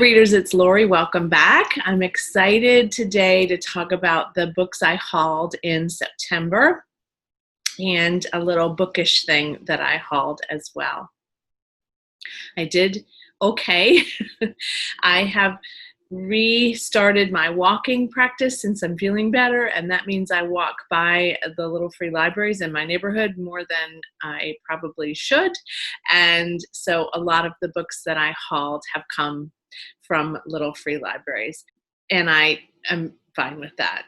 readers, it's Lori. Welcome back. I'm excited today to talk about the books I hauled in September and a little bookish thing that I hauled as well. I did okay. I have restarted my walking practice since I'm feeling better, and that means I walk by the little free libraries in my neighborhood more than I probably should. And so a lot of the books that I hauled have come from little free libraries, and I am fine with that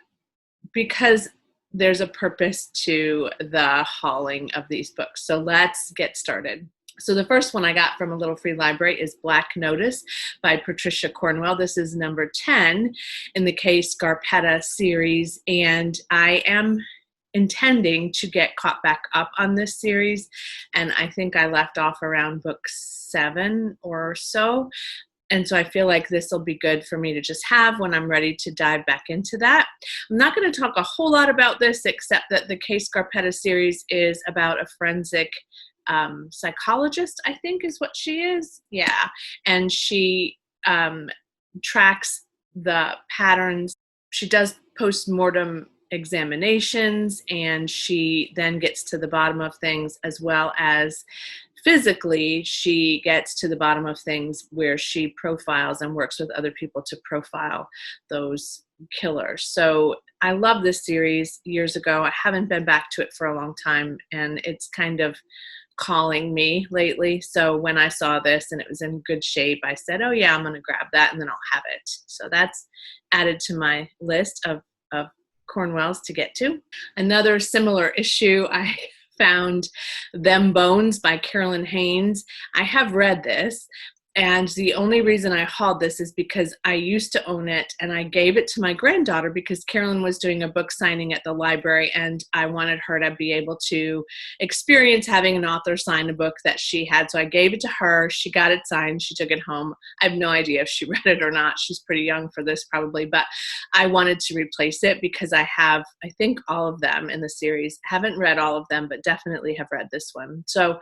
because there's a purpose to the hauling of these books. So let's get started. So the first one I got from a little free library is Black Notice by Patricia Cornwell. This is number 10 in the Kay Scarpetta series, and I am intending to get caught back up on this series, and I think I left off around book 7 or so. And so I feel like this will be good for me to just have when I'm ready to dive back into that. I'm not going to talk a whole lot about this, except that the Kay Scarpetta series is about a forensic psychologist, I think is what she is. Yeah. And she tracks the patterns. She does post-mortem examinations, and she then gets to the bottom of things, as well as physically she gets to the bottom of things where she profiles and works with other people to profile those killers. So I love this series years ago. I haven't been back to it for a long time, and it's kind of calling me lately. So when I saw this and it was in good shape, I said, oh yeah, I'm going to grab that and then I'll have it. So that's added to my list of Cornwell's to get to. Another similar issue, I found Them Bones by Carolyn Haynes. I have read this, and the only reason I hauled this is because I used to own it, and I gave it to my granddaughter because Carolyn was doing a book signing at the library, and I wanted her to be able to experience having an author sign a book that she had. So I gave it to her. She got it signed. She took it home. I have no idea if she read it or not. She's pretty young for this probably, but I wanted to replace it because I have, I think, all of them in the series. Haven't read all of them, but definitely have read this one. So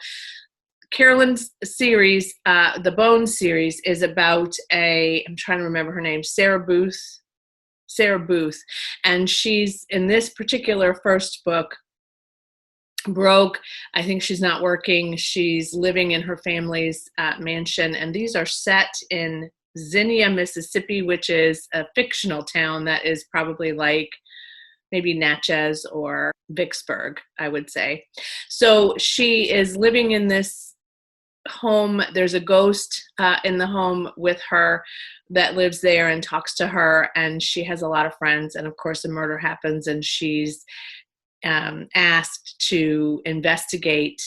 Carolyn's series, the Bones series, is about I'm trying to remember her name, Sarah Booth, and she's in this particular first book broke. I think she's not working. She's living in her family's mansion, and these are set in Zinnia, Mississippi, which is a fictional town that is probably like maybe Natchez or Vicksburg, I would say. So she is living in this home. There's a ghost in the home with her that lives there and talks to her, and she has a lot of friends, and of course a murder happens, and she's asked to investigate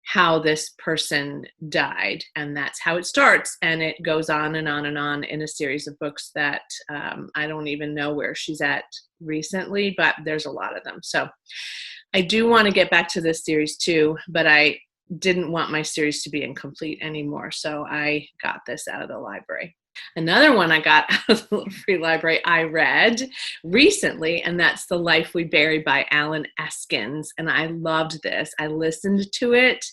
how this person died, and that's how it starts, and it goes on and on and on in a series of books that I don't even know where she's at recently, but there's a lot of them. So I do want to get back to this series too, but I didn't want my series to be incomplete anymore, so I got this out of the library. Another one I got out of the little free library I read recently, and that's The Life We Bury by Alan Eskins, and I loved this. I listened to it,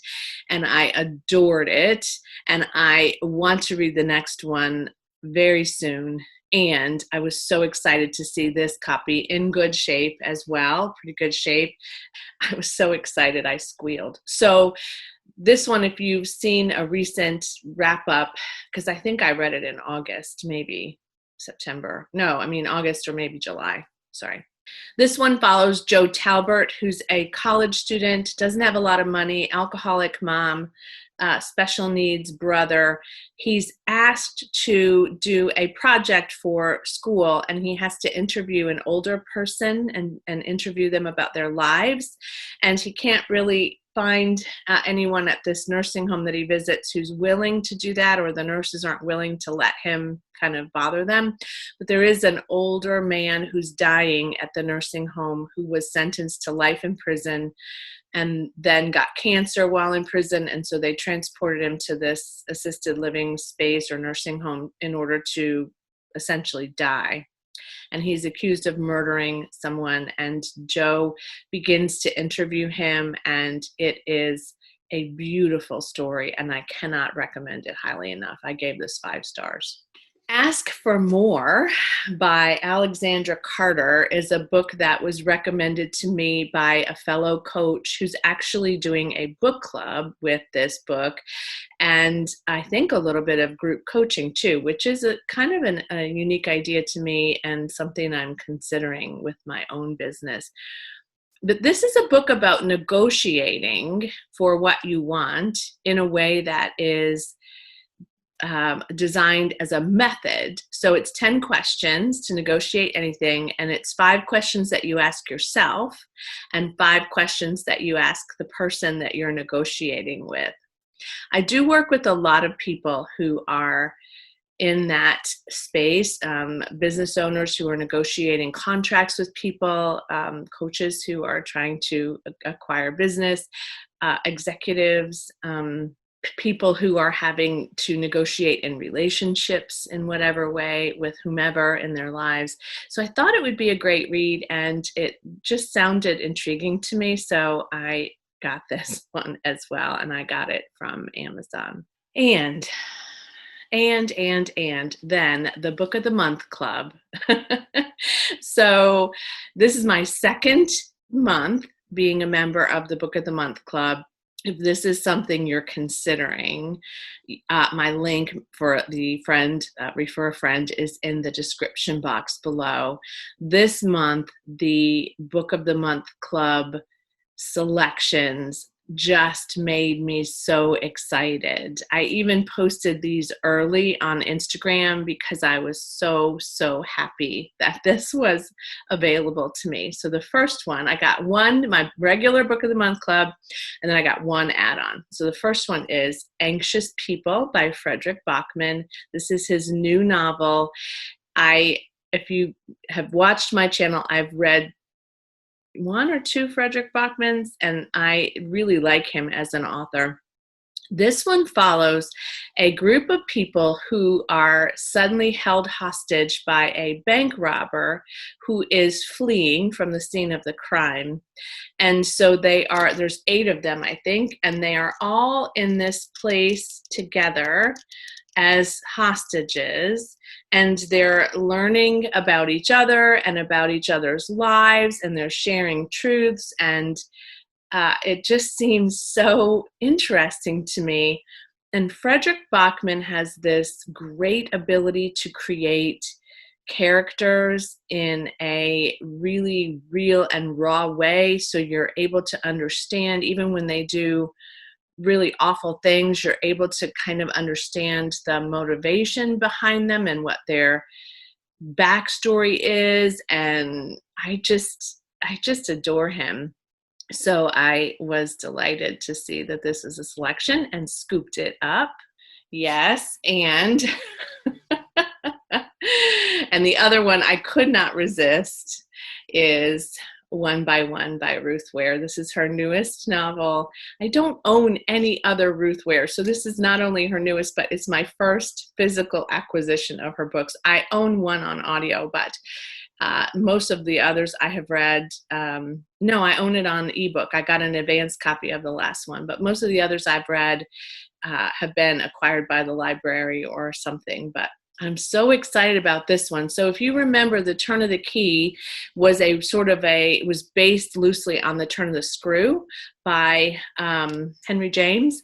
and I adored it, and I want to read the next one very soon. And I was so excited to see this copy in good shape as well, pretty good shape. I was so excited I squealed. So this one, if you've seen a recent wrap up, because I think I read it in August, maybe September. No, I mean August or maybe July. Sorry. This one follows Joe Talbert, who's a college student, doesn't have a lot of money, alcoholic mom, special needs brother. He's asked to do a project for school, and he has to interview an older person and interview them about their lives. And he can't really find anyone at this nursing home that he visits who's willing to do that, or the nurses aren't willing to let him kind of bother them. But there is an older man who's dying at the nursing home who was sentenced to life in prison and then got cancer while in prison. And so they transported him to this assisted living space or nursing home in order to essentially die. And he's accused of murdering someone, and Joe begins to interview him, and it is a beautiful story, and I cannot recommend it highly enough. I gave this 5 stars. Ask for More by Alexandra Carter is a book that was recommended to me by a fellow coach who's actually doing a book club with this book, and I think a little bit of group coaching too, which is a kind of a unique idea to me and something I'm considering with my own business. But this is a book about negotiating for what you want in a way that is designed as a method. So it's 10 questions to negotiate anything, and it's 5 questions that you ask yourself and 5 questions that you ask the person that you're negotiating with. I do work with a lot of people who are in that space, business owners who are negotiating contracts with people, coaches who are trying to acquire business, executives, people who are having to negotiate in relationships in whatever way with whomever in their lives. So I thought it would be a great read, and it just sounded intriguing to me. So I got this one as well, and I got it from Amazon. And then the Book of the Month Club. So this is my second month being a member of the Book of the Month Club. If this is something you're considering, my link for the friend, refer a friend, is in the description box below. This month, the Book of the Month Club selections just made me so excited. I even posted these early on Instagram because I was so happy that this was available to me. So the first one, I got one, my regular Book of the Month Club, and then I got one add-on. So the first one is Anxious People by Frederick Bachman. This is his new novel. If you have watched my channel, I've read 1 or 2 Frederick Bachmans, and I really like him as an author. This one follows a group of people who are suddenly held hostage by a bank robber who is fleeing from the scene of the crime. And so there's 8 of them, I think, and they are all in this place together as hostages, and they're learning about each other and about each other's lives, and they're sharing truths, and it just seems so interesting to me. And Frederick Bachman has this great ability to create characters in a really real and raw way, so you're able to understand, even when they do really awful things, you're able to kind of understand the motivation behind them and what their backstory is. And I just adore him. So I was delighted to see that this is a selection and scooped it up. Yes. And and the other one I could not resist is One by One by Ruth Ware. This is her newest novel. I don't own any other Ruth Ware, so this is not only her newest, but it's my first physical acquisition of her books. I own one on audio, but most of the others I have read. No, I own it on ebook. I got an advanced copy of the last one, but most of the others I've read have been acquired by the library or something. But I'm so excited about this one. So if you remember, The Turn of the Key was was based loosely on The Turn of the Screw by Henry James.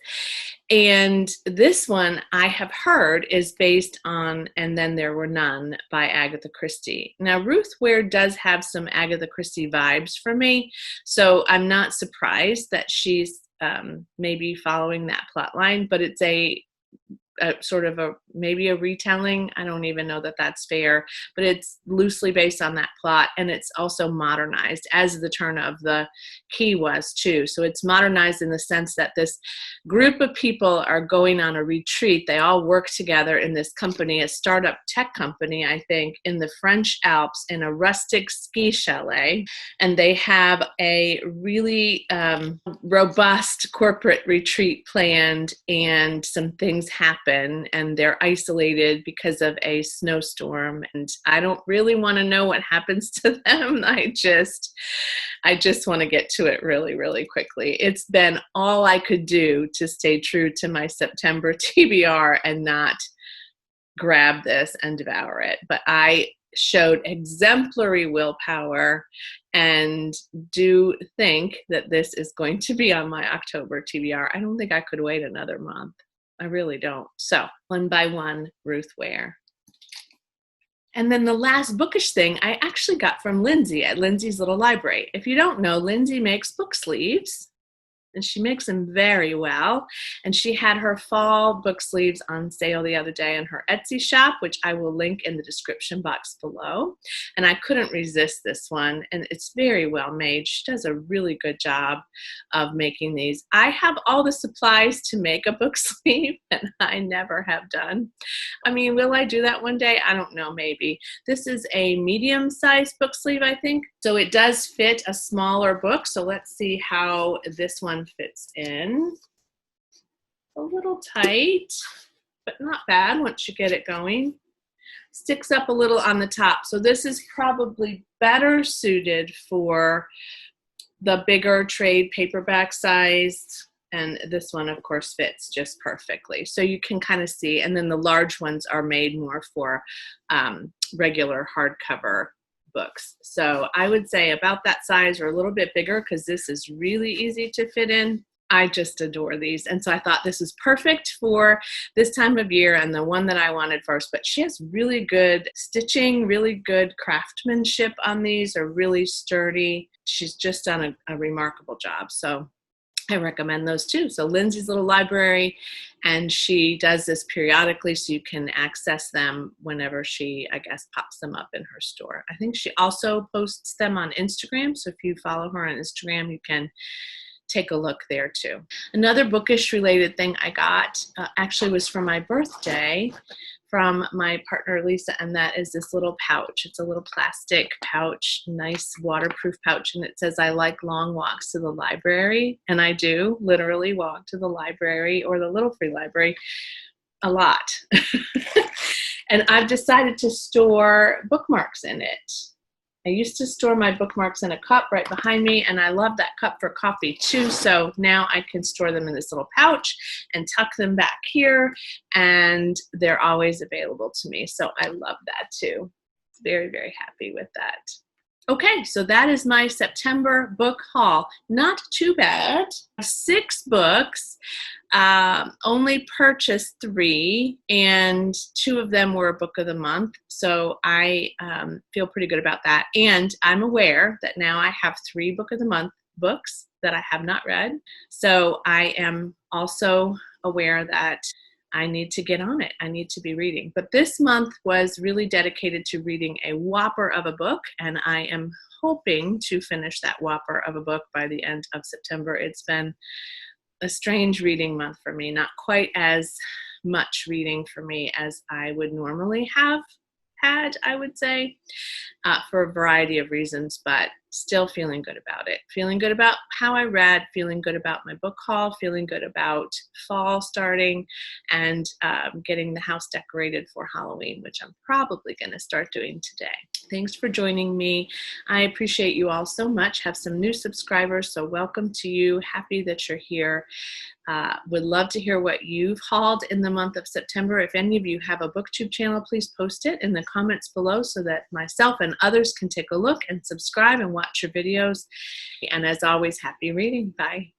And this one I have heard is based on And Then There Were None by Agatha Christie. Now, Ruth Ware does have some Agatha Christie vibes for me, so I'm not surprised that she's maybe following that plot line, but it's maybe a retelling. I don't even know that that's fair, but it's loosely based on that plot, and it's also modernized, as The Turn of the Key was too. So it's modernized in the sense that this group of people are going on a retreat. They all work together in this company, a startup tech company, I think, in the French Alps in a rustic ski chalet, and they have a really robust corporate retreat planned, and some things happen, and they're isolated because of a snowstorm, and I don't really want to know what happens to them. I just want to get to it really, really quickly. It's been all I could do to stay true to my September TBR and not grab this and devour it. But I showed exemplary willpower and do think that this is going to be on my October TBR. I don't think I could wait another month. I really don't. So, One by One Ruth Ware. And then the last bookish thing I actually got from Lindsay at Lindsay's Little Library. If you don't know, Lindsay makes book sleeves, and she makes them very well. And she had her fall book sleeves on sale the other day in her Etsy shop, which I will link in the description box below. And I couldn't resist this one, and it's very well made. She does a really good job of making these. I have all the supplies to make a book sleeve, and I never have done. I mean, will I do that one day? I don't know, maybe. This is a medium-sized book sleeve, I think. So it does fit a smaller book. So let's see how this one fits in. A little tight, but not bad once you get it going. Sticks up a little on the top. So this is probably better suited for the bigger trade paperback size. And this one, of course, fits just perfectly. So you can kind of see. And then the large ones are made more for regular hardcover books. So I would say about that size or a little bit bigger, because this is really easy to fit in. I just adore these. And so I thought this is perfect for this time of year and the one that I wanted first. But she has really good stitching, really good craftsmanship on these, are really sturdy. She's just done a remarkable job. So I recommend those too. So Lindsay's Little Library, and she does this periodically so you can access them whenever she, I guess, pops them up in her store. I think she also posts them on Instagram. So if you follow her on Instagram, you can take a look there too. Another bookish related thing I got actually was for my birthday from my partner Lisa, and that is this little pouch. It's a little plastic pouch, nice waterproof pouch, and it says, "I like long walks to the library." And I do literally walk to the library or the Little Free Library a lot. And I've decided to store bookmarks in it. I used to store my bookmarks in a cup right behind me, and I love that cup for coffee too. So now I can store them in this little pouch and tuck them back here, and they're always available to me. So I love that too. Very, very happy with that. Okay, so that is my September book haul. Not too bad. 6 books. Only purchased 3, and 2 of them were a book of the month. So I feel pretty good about that. And I'm aware that now I have 3 book of the month books that I have not read. So I am also aware that I need to get on it. I need to be reading. But this month was really dedicated to reading a whopper of a book, and I am hoping to finish that whopper of a book by the end of September. It's been a strange reading month for me, not quite as much reading for me as I would normally have had, I would say, for a variety of reasons, but still feeling good about it. Feeling good about how I read, feeling good about my book haul, feeling good about fall starting, and getting the house decorated for Halloween, which I'm probably going to start doing today. Thanks for joining me. I appreciate you all so much. Have some new subscribers, so welcome to you. Happy that you're here. Would love to hear what you've hauled in the month of September. If any of you have a BookTube channel, please post it in the comments below so that myself and others can take a look and subscribe and watch your videos. And as always, happy reading. Bye.